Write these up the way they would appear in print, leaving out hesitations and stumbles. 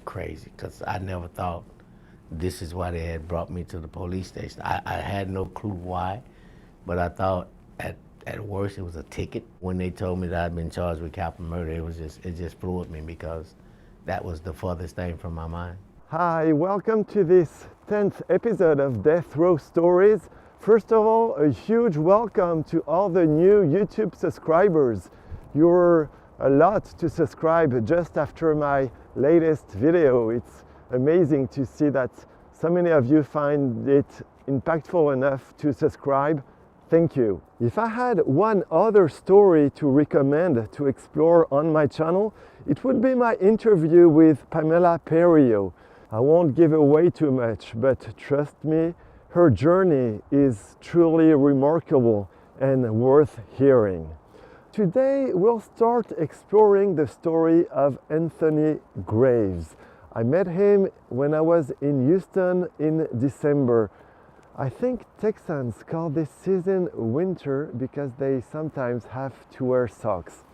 crazy because I never thought this is why they had brought me to the police station. I had no clue why, but I thought at worst it was a ticket. When they told me that I'd been charged with capital murder, it just floored me because that was the furthest thing from my mind. Hi, welcome to this 10th episode of Death Row Stories. First of all, a huge welcome to all the new YouTube subscribers. You're a lot to subscribe just after my latest video. It's amazing to see that so many of you find it impactful enough to subscribe. Thank you. If I had one other story to recommend to explore on my channel, it would be my interview with Pamela Perio. I won't give away too much, but trust me, her journey is truly remarkable and worth hearing. Today we'll start exploring the story of Anthony Graves. I met him when I was in Houston in December. I think Texans call this season winter because they sometimes have to wear socks.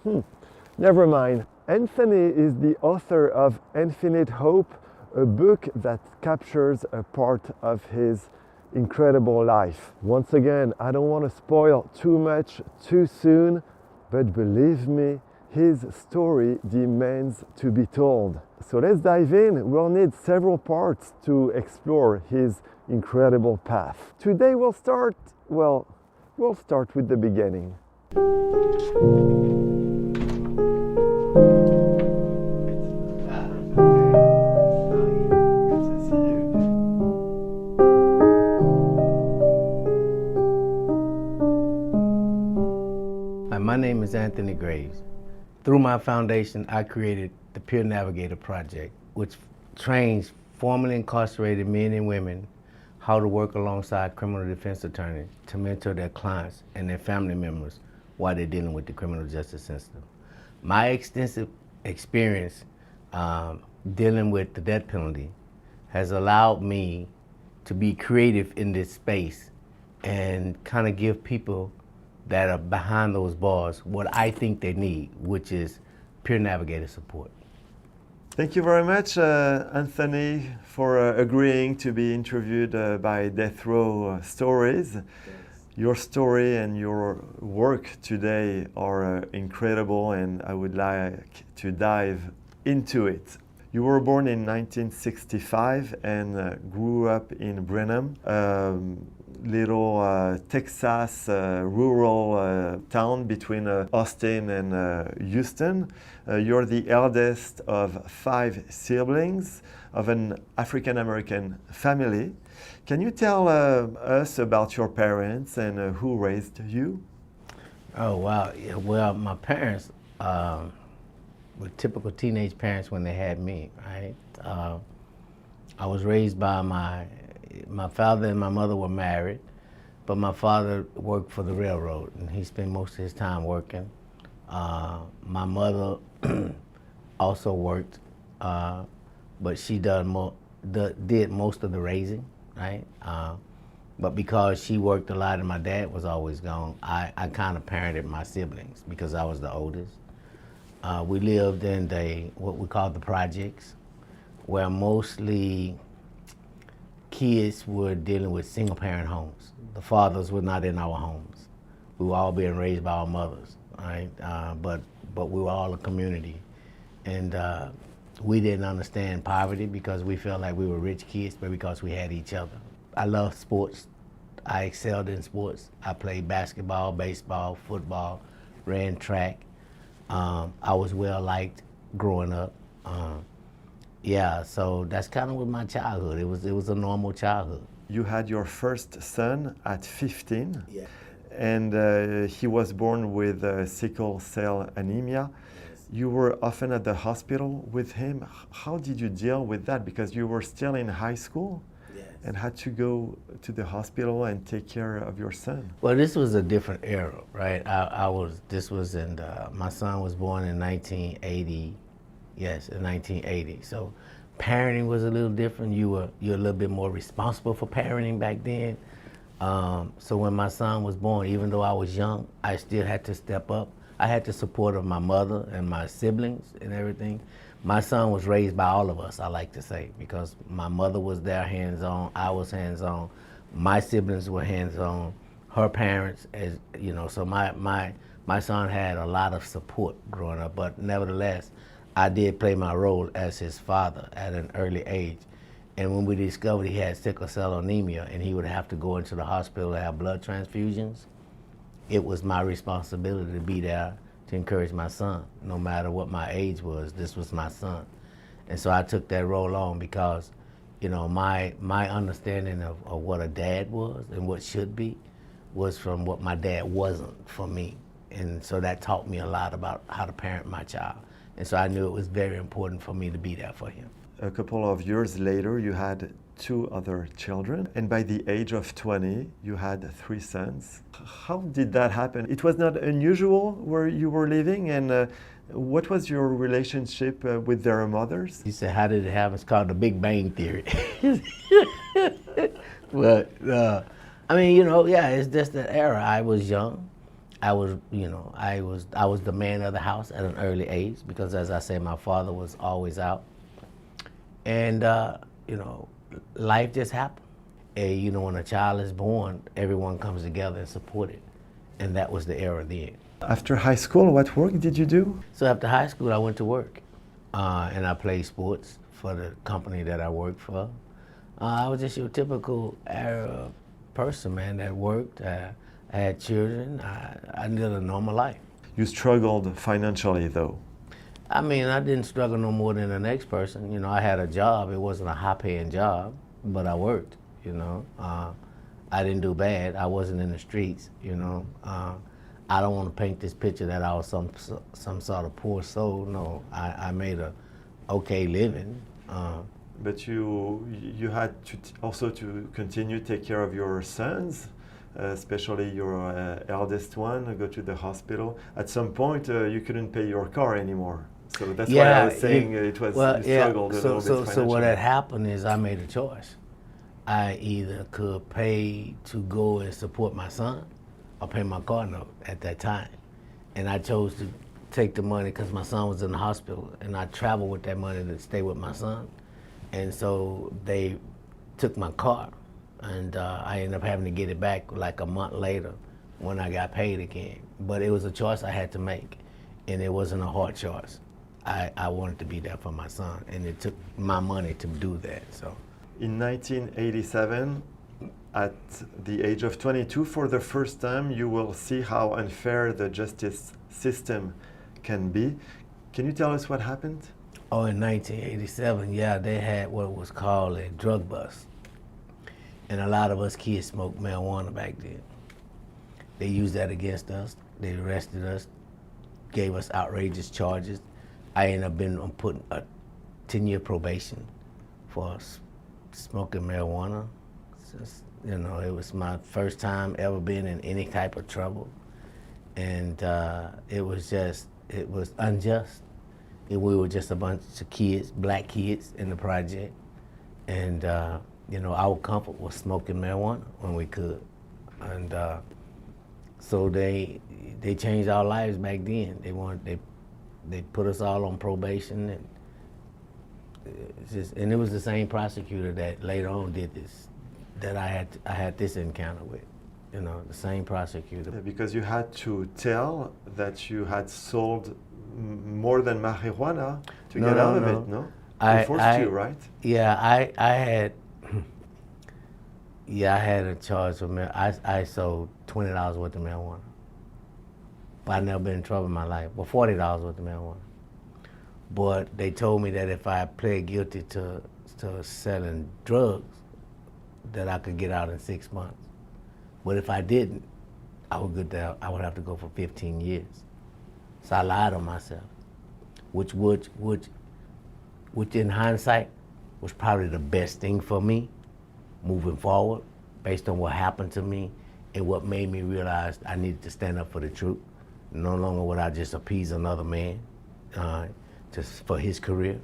Never mind. Anthony is the author of Infinite Hope, a book that captures a part of his incredible life. Once again, I don't want to spoil too much too soon, but believe me, his story demands to be told. So let's dive in. We'll need several parts to explore his incredible path. Today we'll start with the beginning. My name is Anthony Graves. Through my foundation, I created the Peer Navigator Project, which trains formerly incarcerated men and women how to work alongside criminal defense attorneys to mentor their clients and their family members while they're dealing with the criminal justice system. My extensive experience dealing with the death penalty has allowed me to be creative in this space and kind of give people that are behind those bars what I think they need, which is peer navigator support. Thank you very much, Anthony, for agreeing to be interviewed by Death Row Stories. Yes. Your story and your work today are incredible, and I would like to dive into it. You were born in 1965 and grew up in Brenham, little Texas rural town between Austin and Houston. You're the eldest of 5 siblings of an African-American family. Can you tell us about your parents and who raised you? Oh, wow. Yeah, well, my parents were typical teenage parents when they had me, right? I was raised by my father and my mother were married, but my father worked for the railroad and he spent most of his time working. My mother also worked, but she did most of the raising, right? But because she worked a lot and my dad was always gone, I kind of parented my siblings because I was the oldest. We lived in what we call the projects, where mostly kids were dealing with single-parent homes. The fathers were not in our homes. We were all being raised by our mothers, right? But we were all a community. And we didn't understand poverty because we felt like we were rich kids, but because we had each other. I loved sports. I excelled in sports. I played basketball, baseball, football, ran track. I was well-liked growing up. Yeah, so that's kind of with my childhood. It was a normal childhood. You had your first son at 15, yeah. And he was born with sickle cell anemia. Yes. You were often at the hospital with him. How did you deal with that? Because you were still in high school, yes, and had to go to the hospital and take care of your son. Well, this was a different era, right? My son was born in 1980. Yes, in 1980. So parenting was a little different. You're a little bit more responsible for parenting back then. So when my son was born, even though I was young, I still had to step up. I had the support of my mother and my siblings and everything, my son was raised by all of us, I like to say, because my mother was there hands-on, I was hands-on, my siblings were hands-on, her parents, as you know, so my son had a lot of support growing up, but nevertheless, I did play my role as his father at an early age. And when we discovered he had sickle cell anemia and he would have to go into the hospital to have blood transfusions, it was my responsibility to be there to encourage my son. No matter what my age was, this was my son. And so I took that role on because, you know, my understanding of what a dad was and what should be was from what my dad wasn't for me. And so that taught me a lot about how to parent my child. And so I knew it was very important for me to be there for him. A couple of years later, you had 2 other children, and by the age of 20, you had 3 sons. How did that happen? It was not unusual where you were living, and what was your relationship with their mothers? He said, how did it happen? It's called the Big Bang Theory. But, I mean, you know, yeah, it's just that era. I was young. I was, you know, I was the man of the house at an early age because, as I said, my father was always out. And, you know, life just happened. And, you know, when a child is born, everyone comes together and support it. And that was the era then. After high school, what work did you do? So after high school, I went to work. And I played sports for the company that I worked for. I was just your typical era person, man, that worked. I had children. I lived a normal life. You struggled financially, though. I mean, I didn't struggle no more than the next person. You know, I had a job. It wasn't a high-paying job, but I worked, you know. I didn't do bad. I wasn't in the streets, you know. I don't want to paint this picture that I was some sort of poor soul. No, I made a okay living. But you had to also to continue to take care of your sons, especially your eldest one, go to the hospital. At some point, you couldn't pay your car anymore. So that's why I was saying it was, you struggled a little bit financially. So what had happened is I made a choice. I either could pay to go and support my son or pay my car note at that time. And I chose to take the money because my son was in the hospital, and I traveled with that money to stay with my son. And so they took my car, and I ended up having to get it back like a month later when I got paid again. But it was a choice I had to make, and it wasn't a hard choice. I wanted to be there for my son, and it took my money to do that. So, in 1987, at the age of 22, for the first time, you will see how unfair the justice system can be. Can you tell us what happened? Oh, in 1987, yeah, they had what was called a drug bust. And a lot of us kids smoked marijuana back then. They used that against us. They arrested us, gave us outrageous charges. I ended up being put a 10-year probation for smoking marijuana. You know, it was my first time ever being in any type of trouble. And it was unjust. And we were just a bunch of kids, black kids in the project. And, you know, our comfort was smoking marijuana when we could. And so they changed our lives back then. They put us all on probation, and it was the same prosecutor that later on did this, that I had this encounter with. You know, the same prosecutor. Yeah, because you had to tell that you had sold more than marijuana to get out of it, no? They forced you, right? Yeah, I had a charge for marijuana. I sold $20 worth of marijuana. But I've never been in trouble in my life. Well, $40 worth of marijuana. But they told me that if I pled guilty to selling drugs, that I could get out in 6 months. But if I didn't, I would have to go for 15 years. So I lied on myself, which in hindsight was probably the best thing for me moving forward, based on what happened to me and what made me realize I needed to stand up for the truth. No longer would I just appease another man just for his career.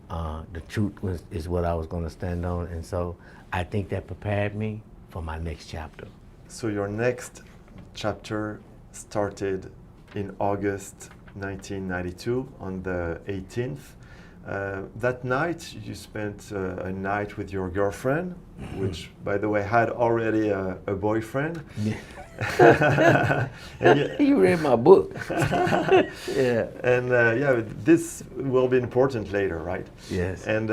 The truth is what I was going to stand on, and so I think that prepared me for my next chapter. So your next chapter started in August 1992, on the 18th, That night, you spent a night with your girlfriend, which, by the way, had already a boyfriend. Yeah. You read my book. Yeah. And yeah, this will be important later, right? Yes. And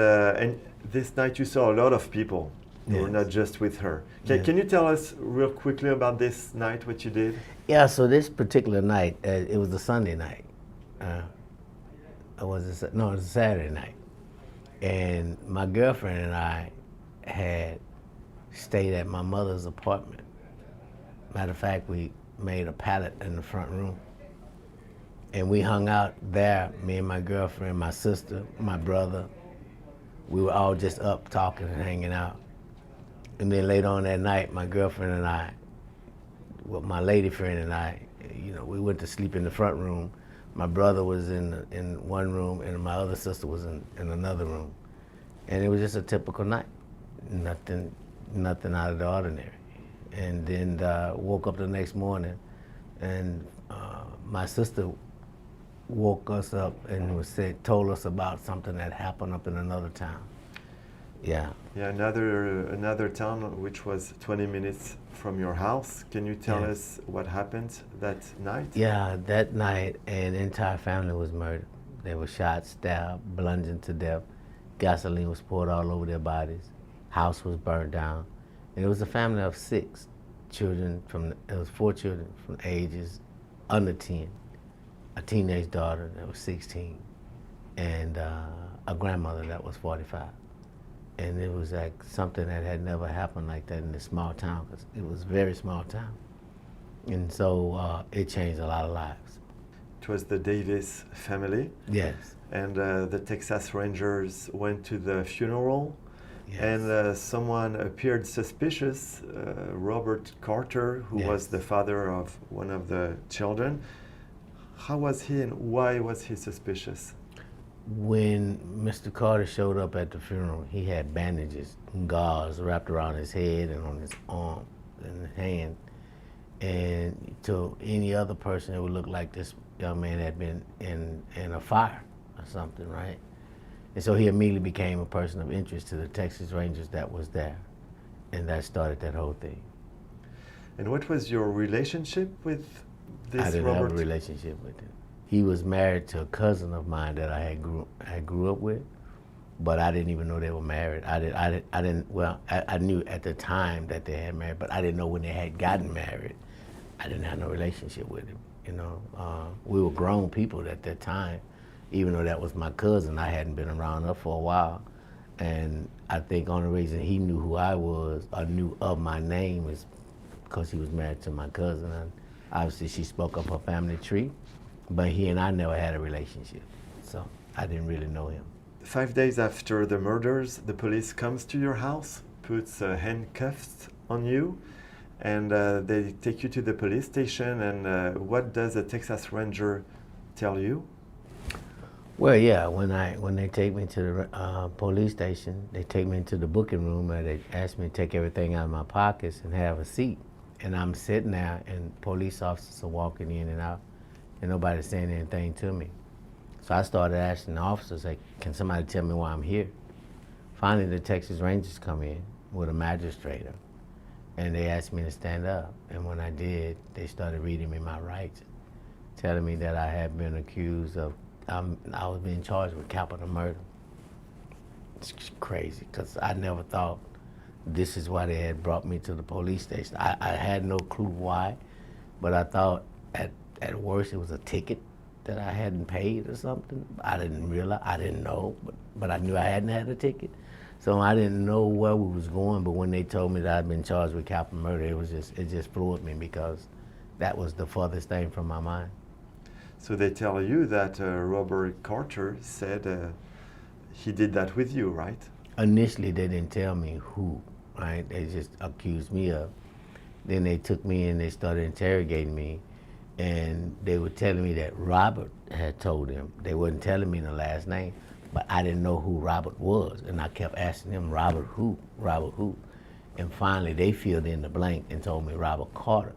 this night you saw a lot of people. You were Yes. not just with her. Yes. Can you tell us real quickly about this night, what you did? Yeah, so this particular night, it was a Sunday night. It was it was a Saturday night. And my girlfriend and I had stayed at my mother's apartment. Matter of fact, we made a pallet in the front room. And we hung out there, me and my girlfriend, my sister, my brother. We were all just up talking and hanging out. And then later on that night, my girlfriend and I, well, my lady friend and I, we went to sleep in the front room. My brother was in one room, and my other sister was in another room. And it was just a typical night, nothing out of the ordinary. And then woke up the next morning, and my sister woke us up and told us about something that happened up in another town. Yeah. Yeah, another town which was 20 minutes from your house. Can you tell Yes. us what happened that night? Yeah, that night an entire family was murdered. They were shot, stabbed, bludgeoned to death. Gasoline was poured all over their bodies. House was burned down. And it was a family of 6 children it was 4 children from ages under 10, a teenage daughter that was 16, and a grandmother that was 45. And it was like something that had never happened like that in this small town, because it was a very small town. And so it changed a lot of lives. It was the Davis family. Yes. And the Texas Rangers went to the funeral. Yes. And someone appeared suspicious, Robert Carter, who Yes. was the father of one of the children. How was he and why was he suspicious? When Mr. Carter showed up at the funeral, he had bandages and gauze wrapped around his head and on his arm and hand. And to any other person, it would look like this young man had been in a fire or something, right? And so he immediately became a person of interest to the Texas Rangers that was there. And that started that whole thing. And what was your relationship with this I didn't Robert? have a relationship with him. He was married to a cousin of mine that I grew up with, but I didn't even know they were married. I knew at the time that they had married, but I didn't know when they had gotten married. I didn't have no relationship with him, We were grown people at that time, even though that was my cousin. I hadn't been around her for a while. And I think the only reason he knew who I was or knew of my name is because he was married to my cousin. And obviously she spoke up her family tree, but he and I never had a relationship. So I didn't really know him. 5 days after the murders, the police comes to your house, puts handcuffs on you, and they take you to the police station. And what does a Texas Ranger tell you? Well, yeah, when they take me to the police station, they take me into the booking room, and they ask me to take everything out of my pockets and have a seat. And I'm sitting there, and police officers are walking in and out, and nobody's saying anything to me. So I started asking the officers, like, can somebody tell me why I'm here? Finally, the Texas Rangers come in with a magistrator, and they asked me to stand up. And when I did, they started reading me my rights, telling me that I had been accused of, I was being charged with capital murder. It's crazy, because I never thought this is why they had brought me to the police station. I had no clue why, but I thought at worst it was a ticket that I hadn't paid or something. I didn't realize, I didn't know, but I knew I hadn't had a ticket. So I didn't know where we was going, but when they told me that I'd been charged with capital murder, it just floored me, because that was the furthest thing from my mind. So they tell you that Robert Carter said he did that with you, right? Initially, they didn't tell me who, right? They just accused me of. Then they took me and they started interrogating me, and they were telling me that Robert had told them. They wasn't telling me the last name, but I didn't know who Robert was, and I kept asking them, Robert who, Robert who? And finally, they filled in the blank and told me Robert Carter.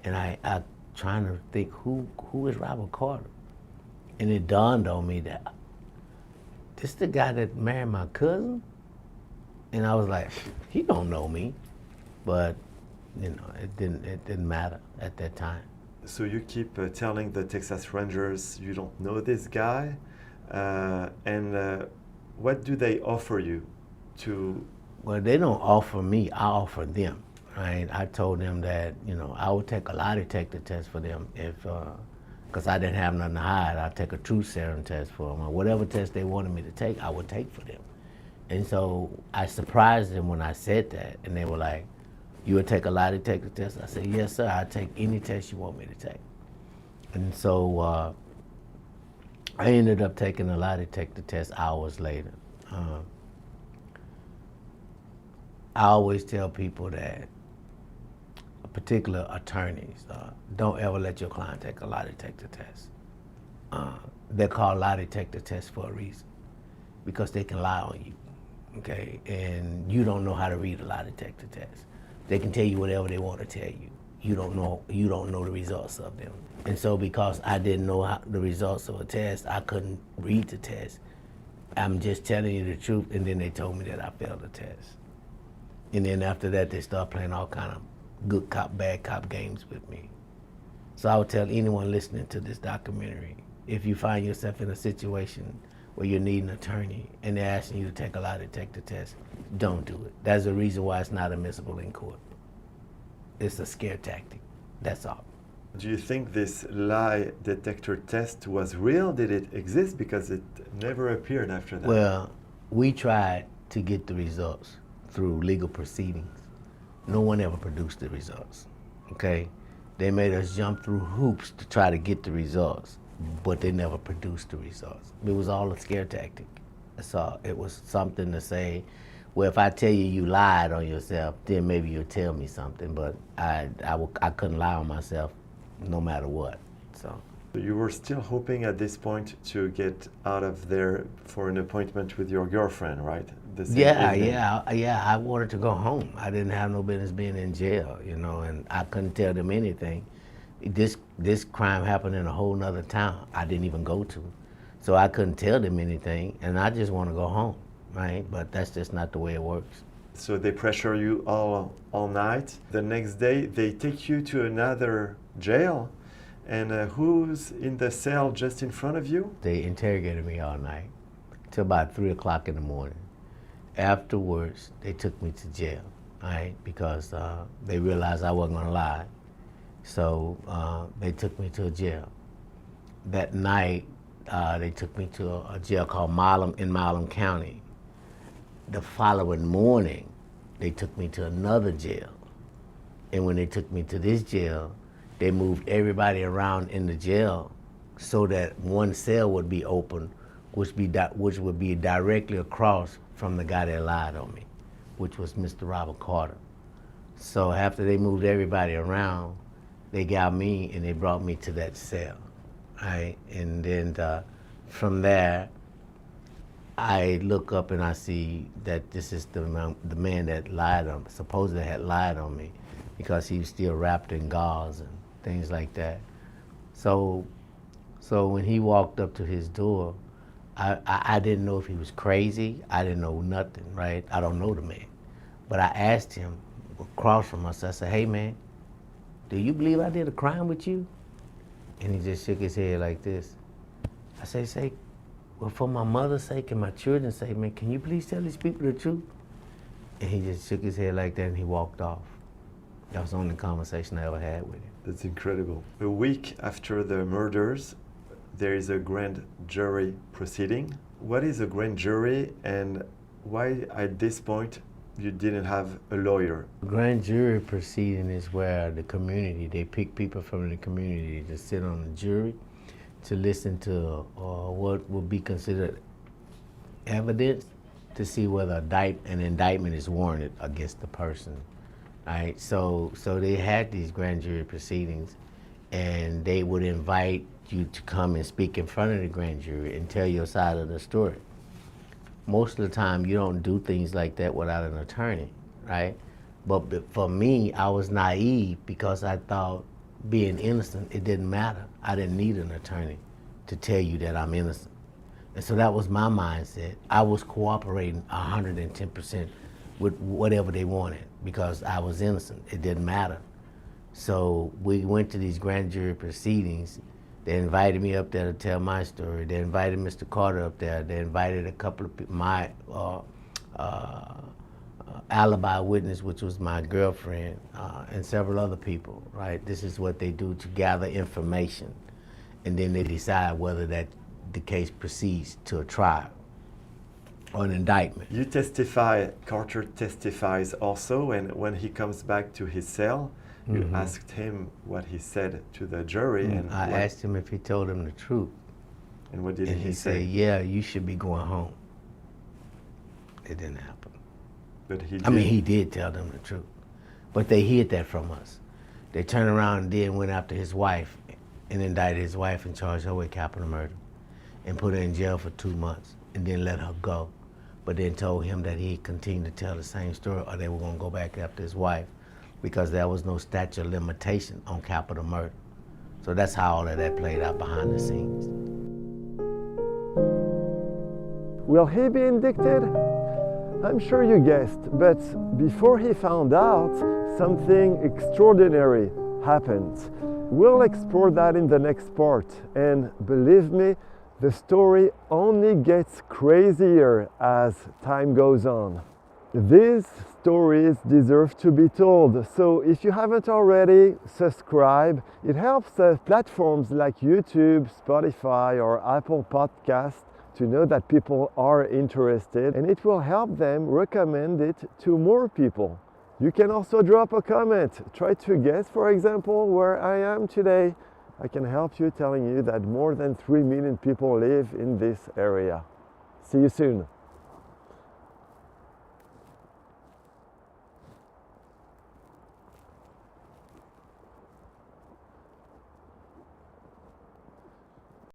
And I trying to think, who is Robert Carter? And it dawned on me that "This the guy that married my cousin?" And I was like, "He don't know me," but it didn't matter at that time. So you keep telling the Texas Rangers you don't know this guy, and what do they offer you to? Well, they don't offer me, I offer them, right? I told them that, I would take a lie detector test for them if, because I didn't have nothing to hide. I'd take a truth serum test for them, or whatever test they wanted me to take, I would take for them. And so I surprised them when I said that, and they were like, "You would take a lie detector test?" I said, "Yes, sir, I'd take any test you want me to take." And so I ended up taking a lie detector test hours later. I always tell people that, particular attorneys, don't ever let your client take a lie detector test. They're called lie detector tests for a reason, because they can lie on you, okay? And you don't know how to read a lie detector test. They can tell you whatever they want to tell you. You don't know the results of them. And so because I didn't know the results of a test, I couldn't read the test. I'm just telling you the truth, and then they told me that I failed the test. And then after that, they start playing all kind of good cop, bad cop games with me. So I would tell anyone listening to this documentary, if you find yourself in a situation where you need an attorney and they're asking you to take a lie detector test, don't do it. That's the reason why it's not admissible in court. It's a scare tactic, that's all. Do you think this lie detector test was real? Did it exist? Because it never appeared after that. Well, we tried to get the results through legal proceedings. No one ever produced the results, okay? They made us jump through hoops to try to get the results, but they never produced the results. It was all a scare tactic. That's all. It was something to say, well, if I tell you you lied on yourself, then maybe you'll tell me something, but I couldn't lie on myself no matter what, so. You were still hoping at this point to get out of there for an appointment with your girlfriend, right? The same evening. Yeah, I wanted to go home. I didn't have no business being in jail, and I couldn't tell them anything. This crime happened in a whole nother town I didn't even go to. So I couldn't tell them anything, and I just want to go home, right? But that's just not the way it works. So they pressure you all night. The next day, they take you to another jail. And who's in the cell just in front of you? They interrogated me all night till about 3 o'clock in the morning. Afterwards, they took me to jail, right? Because they realized I wasn't gonna lie. So they took me to a jail. That night, they took me to a jail called Milam County. The following morning, they took me to another jail. And when they took me to this jail, they moved everybody around in the jail so that one cell would be open, which would be directly across from the guy that lied on me, which was Mr. Robert Carter. So after they moved everybody around, they got me and they brought me to that cell, right? And then from there, I look up and I see that this is the man that lied on, supposedly had lied on me, because he was still wrapped in gauze and things like that. So when he walked up to his door, I didn't know if he was crazy. I didn't know nothing, right? I don't know the man. But I asked him across from us, I said, "Hey man, do you believe I did a crime with you?" And he just shook his head like this. I say, "Well, for my mother's sake and my children's sake, man, can you please tell these people the truth?" And he just shook his head like that and he walked off. That was the only conversation I ever had with him. That's incredible. A week after the murders, there is a grand jury proceeding. What is a grand jury, and why at this point you didn't have a lawyer? Grand jury proceeding is where the community, they pick people from the community to sit on the jury to listen to what would be considered evidence to see whether an indictment is warranted against the person. Right? So they had these grand jury proceedings, and they would invite you to come and speak in front of the grand jury and tell your side of the story. Most of the time, you don't do things like that without an attorney, right? But for me, I was naive because I thought being innocent, it didn't matter. I didn't need an attorney to tell you that I'm innocent. And so that was my mindset. I was cooperating 110% with whatever they wanted because I was innocent. It didn't matter. So we went to these grand jury proceedings. They invited me up there to tell my story. They invited Mr. Carter up there. They invited a couple of my alibi witness, which was my girlfriend, and several other people, right? This is what they do to gather information. And then they decide whether the case proceeds to a trial or an indictment. You testify, Carter testifies also, and when he comes back to his cell, you asked him what he said to the jury. And I asked him if he told them the truth. And what did And he he say? said, yeah, you should be going home. It didn't happen. But he did. I mean, he did tell them the truth, but they hid that from us. They turned around and then went after his wife and indicted his wife and charged her with capital murder and put her in jail for 2 months and then let her go. But then told him that he continued to tell the same story or they were gonna go back after his wife because there was no statute of limitation on capital murder. So that's how all of that played out behind the scenes. Will he be indicted? I'm sure you guessed, but before he found out, something extraordinary happened. We'll explore that in the next part, and believe me, the story only gets crazier as time goes on. These stories deserve to be told, so if you haven't already, subscribe. It helps platforms like YouTube, Spotify, or Apple Podcasts to know that people are interested, and it will help them recommend it to more people. You can also drop a comment. Try to guess, for example, where I am today. I can help you telling you that more than 3 million people live in this area. See you soon.